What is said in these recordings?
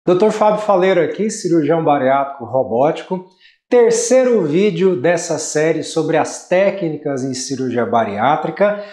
Dr. Fábio Faleiro aqui, cirurgião bariátrico robótico. Terceiro vídeo dessa série sobre as técnicas em cirurgia bariátrica.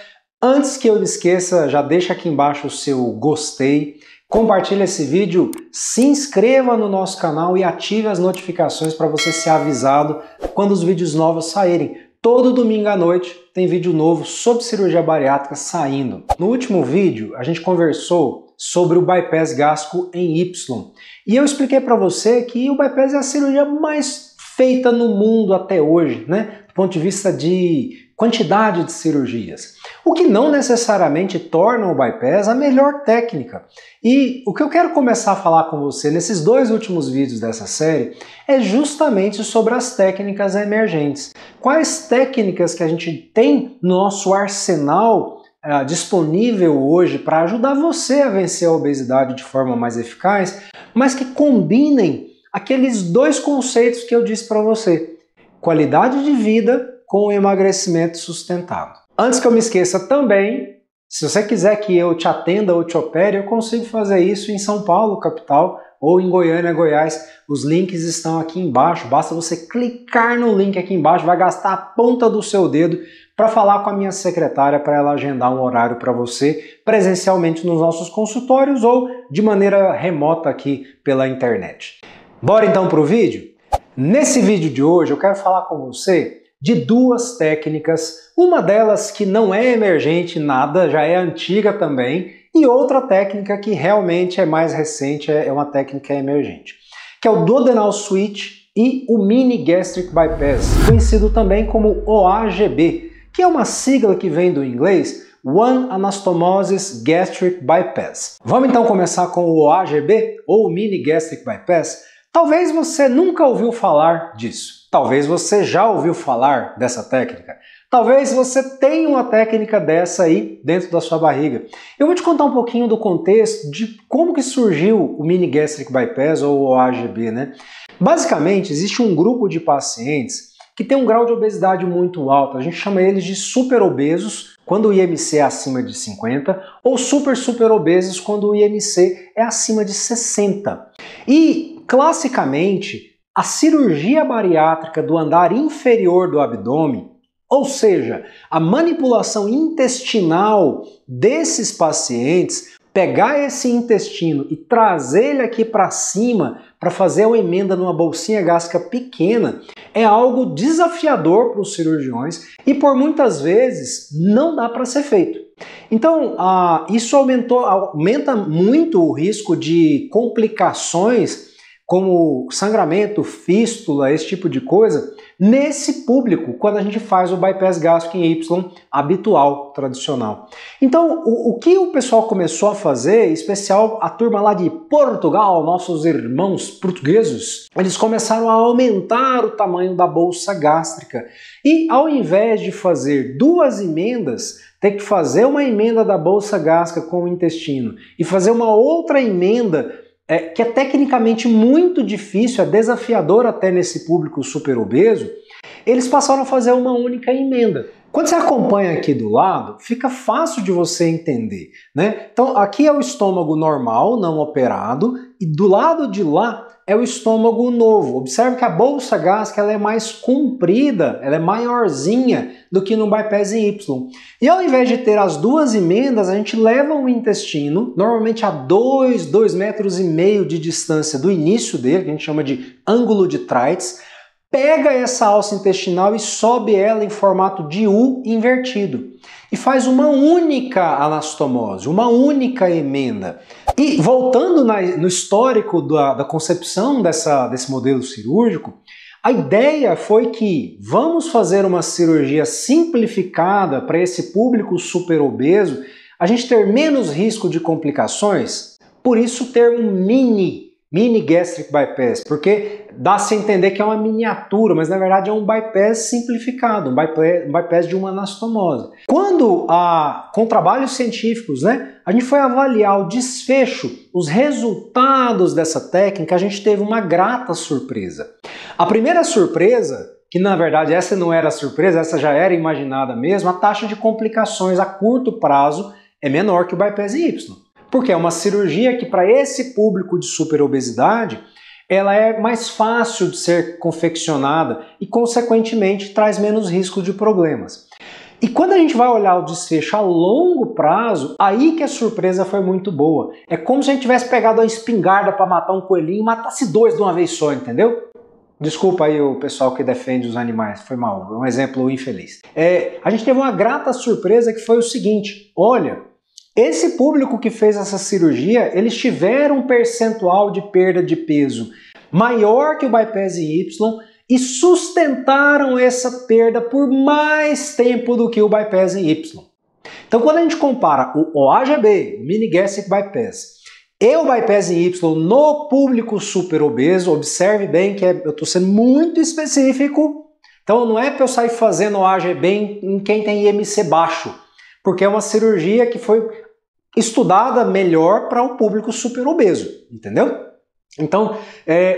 Antes que eu me esqueça, já deixa aqui embaixo o seu gostei, compartilha esse vídeo, se inscreva no nosso canal e ative as notificações para você ser avisado quando os vídeos novos saírem. Todo domingo à noite tem vídeo novo sobre cirurgia bariátrica saindo. No último vídeo a gente conversou sobre o bypass gástrico em Y. E eu expliquei para você que o bypass é a cirurgia mais feita no mundo até hoje, né? Do ponto de vista de quantidade de cirurgias. O que não necessariamente torna o bypass a melhor técnica. E o que eu quero começar a falar com você nesses dois últimos vídeos dessa série é justamente sobre as técnicas emergentes. Quais técnicas que a gente tem no nosso arsenal disponível hoje para ajudar você a vencer a obesidade de forma mais eficaz, mas que combinem aqueles dois conceitos que eu disse para você: qualidade de vida com emagrecimento sustentado. Antes que eu me esqueça também, se você quiser que eu te atenda ou te opere, eu consigo fazer isso em São Paulo, capital, ou em Goiânia, Goiás. Os links estão aqui embaixo, basta você clicar no link aqui embaixo, vai gastar a ponta do seu dedo para falar com a minha secretária para ela agendar um horário para você presencialmente nos nossos consultórios ou de maneira remota aqui pela internet. Bora então para o vídeo? Nesse vídeo de hoje eu quero falar com você de duas técnicas, uma delas que não é emergente nada, já é antiga também, e outra técnica que realmente é mais recente, é uma técnica emergente, que é o Duodenal Switch e o Mini Gastric Bypass, conhecido também como OAGB, que é uma sigla que vem do inglês One Anastomosis Gastric Bypass. Vamos então começar com o OAGB, ou Mini Gastric Bypass. Talvez você nunca ouviu falar disso. Talvez você já ouviu falar dessa técnica. Talvez você tenha uma técnica dessa aí dentro da sua barriga. Eu vou te contar um pouquinho do contexto de como que surgiu o Mini Gastric Bypass ou o OAGB, né? Basicamente, existe um grupo de pacientes que tem um grau de obesidade muito alto. A gente chama eles de super obesos quando o IMC é acima de 50 ou super obesos quando o IMC é acima de 60. E, classicamente, a cirurgia bariátrica do andar inferior do abdômen, ou seja, a manipulação intestinal desses pacientes, pegar esse intestino e trazer ele aqui para cima para fazer uma emenda numa bolsinha gástrica pequena, é algo desafiador para os cirurgiões e por muitas vezes não dá para ser feito. Então, isso aumenta muito o risco de complicações como sangramento, fístula, esse tipo de coisa, nesse público, quando a gente faz o bypass gástrico em Y habitual, tradicional. Então, o que o pessoal começou a fazer, em especial a turma lá de Portugal, nossos irmãos portugueses, eles começaram a aumentar o tamanho da bolsa gástrica. E ao invés de fazer duas emendas, ter que fazer uma emenda da bolsa gástrica com o intestino e fazer uma outra emenda que é tecnicamente muito difícil, é desafiador até nesse público super obeso, eles passaram a fazer uma única emenda. Quando você acompanha aqui do lado, fica fácil de você entender, né? Então aqui é o estômago normal, não operado, e do lado de lá é o estômago novo. Observe que a bolsa gástrica ela é mais comprida, ela é maiorzinha do que no bypass em Y. E ao invés de ter as duas emendas, a gente leva o intestino, normalmente a 2,5 metros de distância do início dele, que a gente chama de ângulo de Treitz, pega essa alça intestinal e sobe ela em formato de U invertido. E faz uma única anastomose, uma única emenda. E voltando no histórico da concepção desse modelo cirúrgico, a ideia foi que vamos fazer uma cirurgia simplificada para esse público super obeso, a gente ter menos risco de complicações, por isso o termo Mini Gastric Bypass, porque dá-se a entender que é uma miniatura, mas na verdade é um bypass simplificado, um bypass de uma anastomose. Quando, com trabalhos científicos, né, a gente foi avaliar o desfecho, os resultados dessa técnica, a gente teve uma grata surpresa. A primeira surpresa, que na verdade essa não era surpresa, essa já era imaginada mesmo, a taxa de complicações a curto prazo é menor que o bypass em Y. Porque é uma cirurgia que para esse público de superobesidade, ela é mais fácil de ser confeccionada e, consequentemente, traz menos risco de problemas. E quando a gente vai olhar o desfecho a longo prazo, aí que a surpresa foi muito boa. É como se a gente tivesse pegado uma espingarda para matar um coelhinho e matasse dois de uma vez só, entendeu? Desculpa aí o pessoal que defende os animais, foi mal, é um exemplo infeliz. A gente teve uma grata surpresa que foi o seguinte, olha, esse público que fez essa cirurgia, eles tiveram um percentual de perda de peso maior que o bypass Y e sustentaram essa perda por mais tempo do que o bypass Y. Então, quando a gente compara o OAGB, o Mini Gastric Bypass, e o bypass Y no público super obeso, observe bem que eu estou sendo muito específico, então não é para eu sair fazendo OAGB em quem tem IMC baixo, porque é uma cirurgia que foi estudada melhor para o público super obeso, entendeu? Então,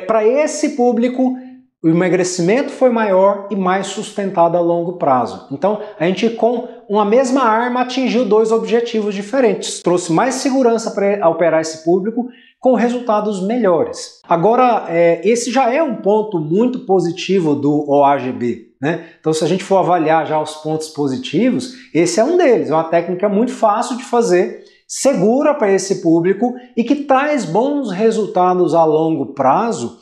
para esse público, o emagrecimento foi maior e mais sustentado a longo prazo. Então, a gente com uma mesma arma atingiu dois objetivos diferentes. Trouxe mais segurança para operar esse público com resultados melhores. Agora, esse já é um ponto muito positivo do OAGB, né? Então, se a gente for avaliar já os pontos positivos, esse é um deles. É uma técnica muito fácil de fazer, segura para esse público e que traz bons resultados a longo prazo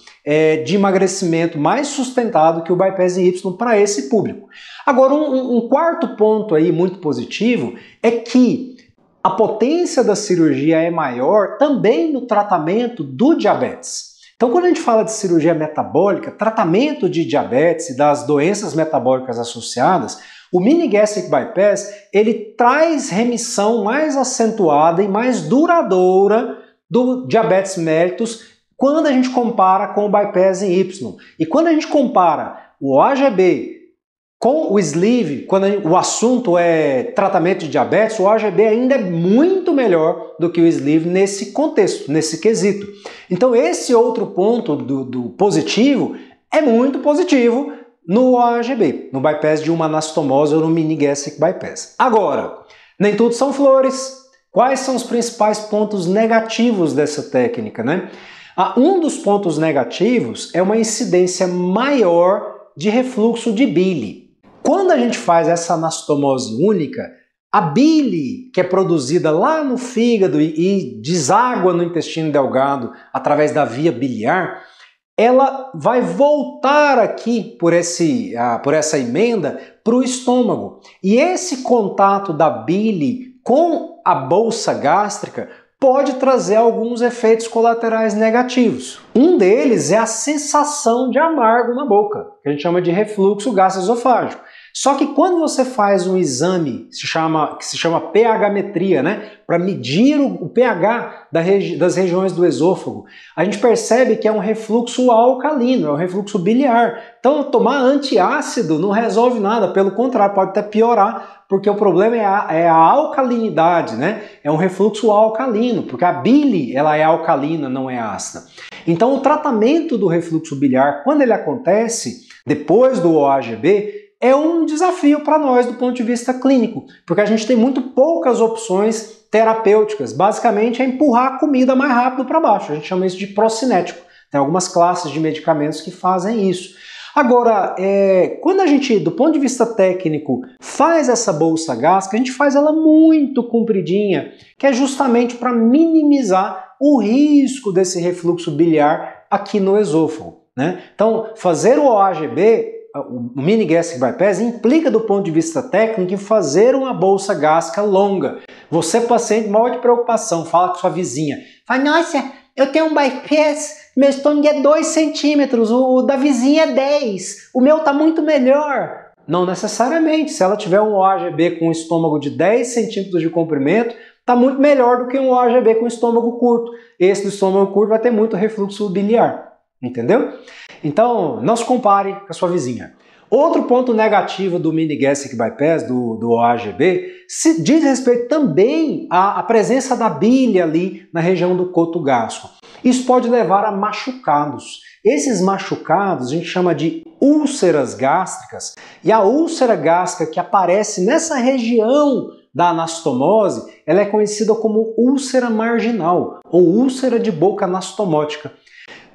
de emagrecimento mais sustentado que o bypass Y para esse público. Agora, um quarto ponto aí muito positivo é que a potência da cirurgia é maior também no tratamento do diabetes. Então, quando a gente fala de cirurgia metabólica, tratamento de diabetes e das doenças metabólicas associadas, o Mini Gastric Bypass, ele traz remissão mais acentuada e mais duradoura do diabetes mellitus quando a gente compara com o bypass em Y. E quando a gente compara o AGB com o sleeve, quando o assunto é tratamento de diabetes, o AGB ainda é muito melhor do que o sleeve nesse contexto, nesse quesito. Então esse outro ponto do positivo é muito positivo no AGB, no bypass de uma anastomose ou no Mini Gastric Bypass. Agora, nem tudo são flores. Quais são os principais pontos negativos dessa técnica, né? Um dos pontos negativos é uma incidência maior de refluxo de bile. Quando a gente faz essa anastomose única, a bile que é produzida lá no fígado e deságua no intestino delgado através da via biliar, ela vai voltar aqui por essa emenda para o estômago. E esse contato da bile com a bolsa gástrica pode trazer alguns efeitos colaterais negativos. Um deles é a sensação de amargo na boca, que a gente chama de refluxo gastroesofágico. Só que quando você faz um exame que se chama pH-metria, né, para medir o pH das regiões do esôfago, a gente percebe que é um refluxo alcalino, é um refluxo biliar. Então tomar antiácido não resolve nada, pelo contrário, pode até piorar, porque o problema é a alcalinidade, né? É um refluxo alcalino, porque a bile ela é alcalina, não é ácida. Então o tratamento do refluxo biliar, quando ele acontece depois do OAGB, é um desafio para nós do ponto de vista clínico, porque a gente tem muito poucas opções terapêuticas. Basicamente é empurrar a comida mais rápido para baixo. A gente chama isso de procinético. Tem algumas classes de medicamentos que fazem isso. Agora, quando a gente, do ponto de vista técnico, faz essa bolsa gástrica, a gente faz ela muito compridinha, que é justamente para minimizar o risco desse refluxo biliar aqui no esôfago, né? Então, fazer o OAGB, o Mini Gastric Bypass, implica do ponto de vista técnico em fazer uma bolsa gástrica longa. Você, paciente, maior de preocupação, fala com sua vizinha, fala, nossa, eu tenho um bypass, meu estômago é 2 centímetros, o da vizinha é 10, o meu está muito melhor. Não necessariamente, se ela tiver um OAGB com um estômago de 10 centímetros de comprimento, está muito melhor do que um OAGB com estômago curto. Esse do estômago curto vai ter muito refluxo biliar, entendeu? Então, não se compare com a sua vizinha. Outro ponto negativo do Mini Gastric Bypass, do OAGB, se diz respeito também à presença da bile ali na região do coto gástrico. Isso pode levar a machucados. Esses machucados a gente chama de úlceras gástricas, e a úlcera gástrica que aparece nessa região da anastomose, ela é conhecida como úlcera marginal ou úlcera de boca anastomótica.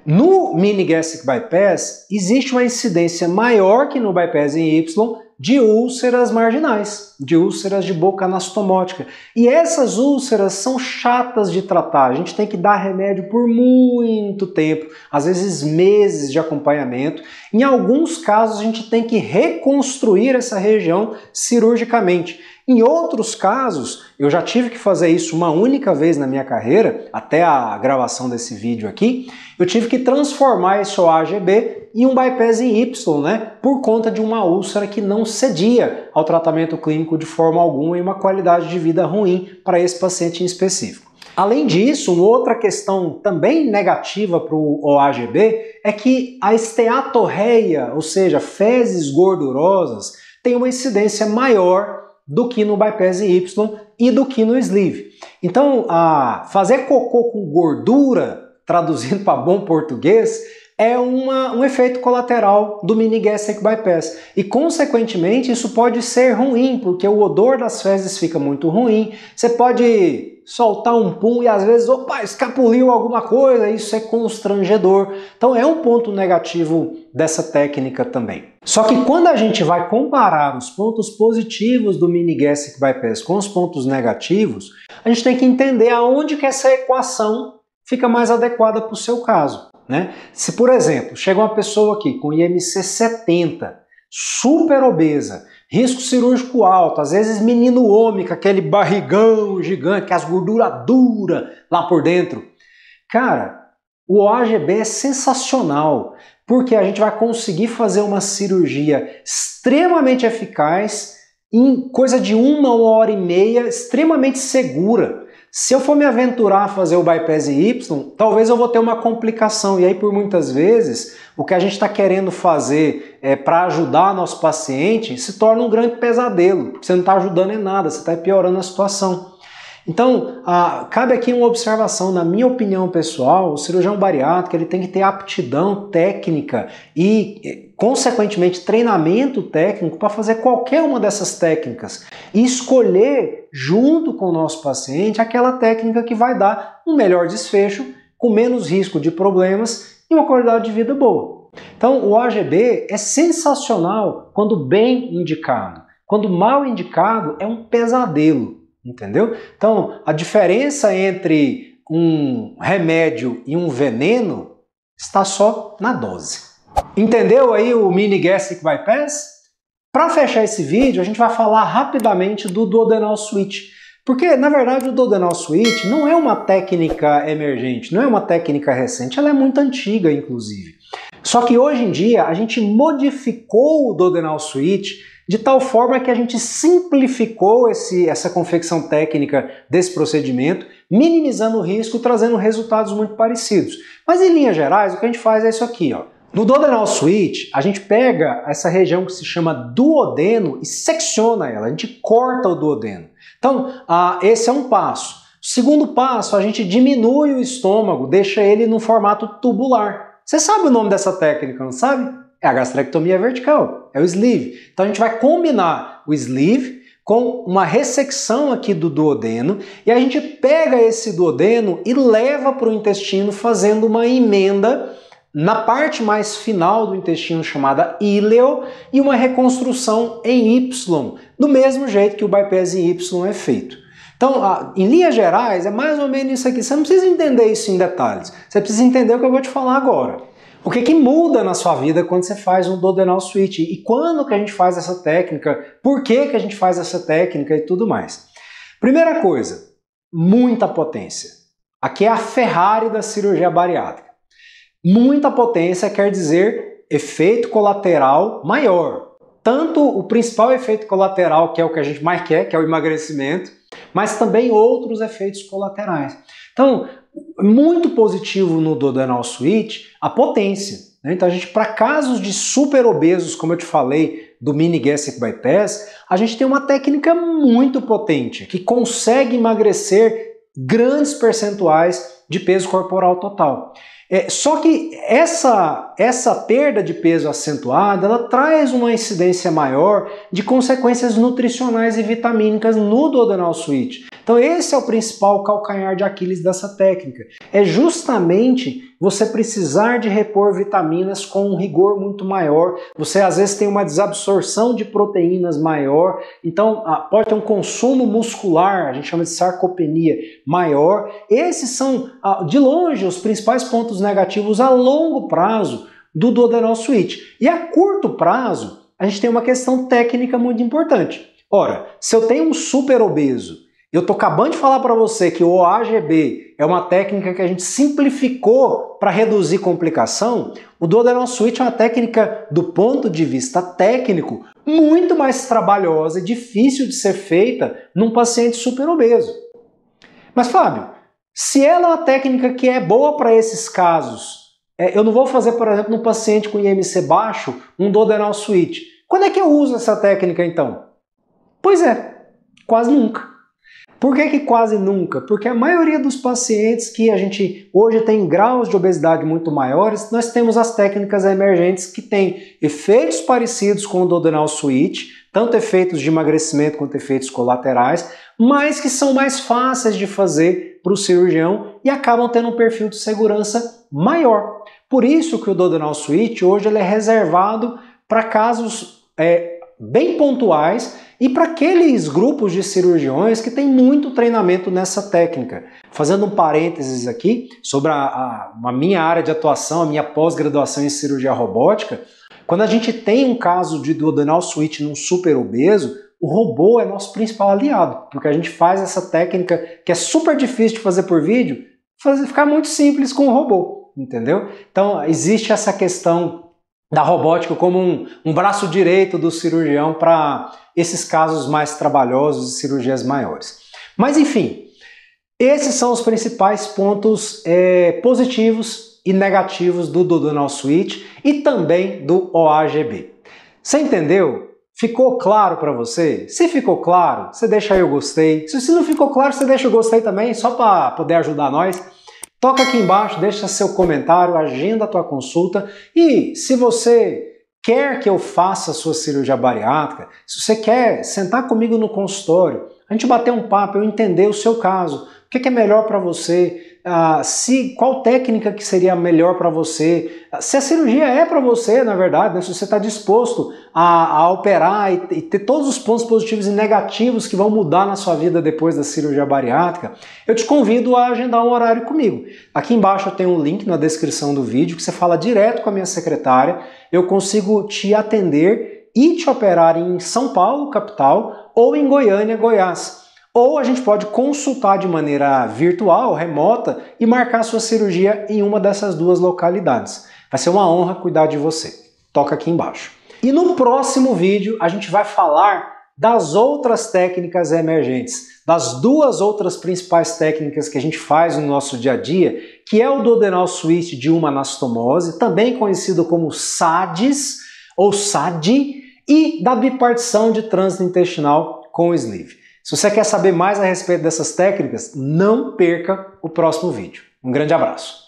No mini gastric bypass, existe uma incidência maior que no bypass em Y de úlceras marginais, de úlceras de boca anastomótica. E essas úlceras são chatas de tratar, a gente tem que dar remédio por muito tempo, às vezes meses de acompanhamento. Em alguns casos a gente tem que reconstruir essa região cirurgicamente. Em outros casos, eu já tive que fazer isso uma única vez na minha carreira, até a gravação desse vídeo aqui, eu tive que transformar esse OAGB em um bypass em Y, né? Por conta de uma úlcera que não cedia ao tratamento clínico de forma alguma e uma qualidade de vida ruim para esse paciente em específico. Além disso, uma outra questão também negativa para o OAGB é que a esteatorreia, ou seja, fezes gordurosas, tem uma incidência maior do que no bypass Y e do que no sleeve. Então, fazer cocô com gordura, traduzindo para bom português, é um efeito colateral do mini gastric bypass. E, consequentemente, isso pode ser ruim, porque o odor das fezes fica muito ruim. Você pode soltar um pum e, às vezes, opa, escapuliu alguma coisa, isso é constrangedor. Então, é um ponto negativo dessa técnica também. Só que quando a gente vai comparar os pontos positivos do mini gastric bypass com os pontos negativos, a gente tem que entender aonde que essa equação fica mais adequada para o seu caso, né? Se, por exemplo, chega uma pessoa aqui com IMC 70, super obesa, risco cirúrgico alto, às vezes menino homem, com aquele barrigão gigante, com as gorduras duras lá por dentro. Cara, o OAGB é sensacional, porque a gente vai conseguir fazer uma cirurgia extremamente eficaz, em coisa de uma hora e meia, extremamente segura. Se eu for me aventurar a fazer o bypass Y, talvez eu vou ter uma complicação. E aí, por muitas vezes, o que a gente está querendo fazer para ajudar nosso paciente se torna um grande pesadelo. Você não está ajudando em nada, você está piorando a situação. Então, cabe aqui uma observação. Na minha opinião pessoal, o cirurgião bariátrico ele tem que ter aptidão técnica e, consequentemente, treinamento técnico para fazer qualquer uma dessas técnicas e escolher, junto com o nosso paciente, aquela técnica que vai dar um melhor desfecho, com menos risco de problemas e uma qualidade de vida boa. Então, o OAGB é sensacional quando bem indicado. Quando mal indicado, é um pesadelo. Entendeu? Então, a diferença entre um remédio e um veneno está só na dose. Entendeu aí o mini gastric bypass? Para fechar esse vídeo, a gente vai falar rapidamente do duodenal switch. Porque, na verdade, o duodenal switch não é uma técnica emergente, não é uma técnica recente, ela é muito antiga, inclusive. Só que hoje em dia, a gente modificou o duodenal switch de tal forma que a gente simplificou essa confecção técnica desse procedimento, minimizando o risco e trazendo resultados muito parecidos. Mas em linhas gerais, o que a gente faz é isso aqui, ó. No duodenal switch, a gente pega essa região que se chama duodeno e secciona ela, a gente corta o duodeno. Então, esse é um passo. Segundo passo, a gente diminui o estômago, deixa ele no formato tubular. Você sabe o nome dessa técnica, não sabe? É a gastrectomia vertical, é o sleeve. Então a gente vai combinar o sleeve com uma ressecção aqui do duodeno e a gente pega esse duodeno e leva para o intestino fazendo uma emenda na parte mais final do intestino chamada íleo e uma reconstrução em Y, do mesmo jeito que o bypass em Y é feito. Então, em linhas gerais, é mais ou menos isso aqui. Você não precisa entender isso em detalhes, você precisa entender o que eu vou te falar agora. O que muda na sua vida quando você faz um duodenal switch? E quando que a gente faz essa técnica? Por que a gente faz essa técnica e tudo mais? Primeira coisa, muita potência. Aqui é a Ferrari da cirurgia bariátrica. Muita potência quer dizer efeito colateral maior. Tanto o principal efeito colateral, que é o que a gente mais quer, que é o emagrecimento, mas também outros efeitos colaterais. Então, muito positivo no duodenal switch a potência, né? Então a gente, para casos de super obesos, como eu te falei, do mini gastric bypass, a gente tem uma técnica muito potente, que consegue emagrecer grandes percentuais de peso corporal total. Só que essa perda de peso acentuada, ela traz uma incidência maior de consequências nutricionais e vitamínicas no duodenal switch. Então esse é o principal calcanhar de Aquiles dessa técnica. É justamente você precisar de repor vitaminas com um rigor muito maior. Você às vezes tem uma desabsorção de proteínas maior, então pode ter um consumo muscular, a gente chama de sarcopenia, maior. Esses são, de longe, os principais pontos negativos a longo prazo do duodenal switch. E a curto prazo, a gente tem uma questão técnica muito importante. Ora, se eu tenho um super obeso, eu estou acabando de falar para você que o OAGB é uma técnica que a gente simplificou para reduzir complicação, o duodenal switch é uma técnica, do ponto de vista técnico, muito mais trabalhosa e difícil de ser feita num paciente super obeso. Mas, Fábio, se ela é uma técnica que é boa para esses casos, eu não vou fazer, por exemplo, num paciente com IMC baixo, um duodenal switch. Quando é que eu uso essa técnica, então? Pois é, quase nunca. Por que quase nunca? Porque a maioria dos pacientes que a gente hoje tem graus de obesidade muito maiores, nós temos as técnicas emergentes que têm efeitos parecidos com o duodenal switch, tanto efeitos de emagrecimento quanto efeitos colaterais, mas que são mais fáceis de fazer para o cirurgião e acabam tendo um perfil de segurança maior. Por isso que o duodenal switch hoje ele é reservado para casos bem pontuais e para aqueles grupos de cirurgiões que têm muito treinamento nessa técnica. Fazendo um parênteses aqui sobre a minha área de atuação, a minha pós-graduação em cirurgia robótica, quando a gente tem um caso de duodenal switch num super obeso, o robô é nosso principal aliado, porque a gente faz essa técnica que é super difícil de fazer por vídeo, ficar muito simples com o robô, entendeu? Então existe essa questão da robótica como um braço direito do cirurgião para esses casos mais trabalhosos e cirurgias maiores. Mas enfim, esses são os principais pontos positivos e negativos do duodenal switch e também do OAGB. Você entendeu? Ficou claro para você? Se ficou claro, você deixa aí o gostei. Se não ficou claro, você deixa o gostei também, só para poder ajudar nós. Toca aqui embaixo, deixa seu comentário, agenda a tua consulta e se você quer que eu faça a sua cirurgia bariátrica, se você quer sentar comigo no consultório, a gente bater um papo, eu entender o seu caso, o que é melhor para você, qual técnica que seria melhor para você, se a cirurgia é para você, na verdade, né, se você está disposto a operar e ter todos os pontos positivos e negativos que vão mudar na sua vida depois da cirurgia bariátrica, eu te convido a agendar um horário comigo. Aqui embaixo eu tenho um link na descrição do vídeo que você fala direto com a minha secretária, eu consigo te atender e te operar em São Paulo, capital, ou em Goiânia, Goiás. Ou a gente pode consultar de maneira virtual, remota, e marcar a sua cirurgia em uma dessas duas localidades. Vai ser uma honra cuidar de você. Toca aqui embaixo. E no próximo vídeo a gente vai falar das outras técnicas emergentes, das duas outras principais técnicas que a gente faz no nosso dia a dia, que é o duodenal switch de uma anastomose, também conhecido como SADs ou SAD, e da bipartição de trânsito intestinal com o sleeve. Se você quer saber mais a respeito dessas técnicas, não perca o próximo vídeo. Um grande abraço!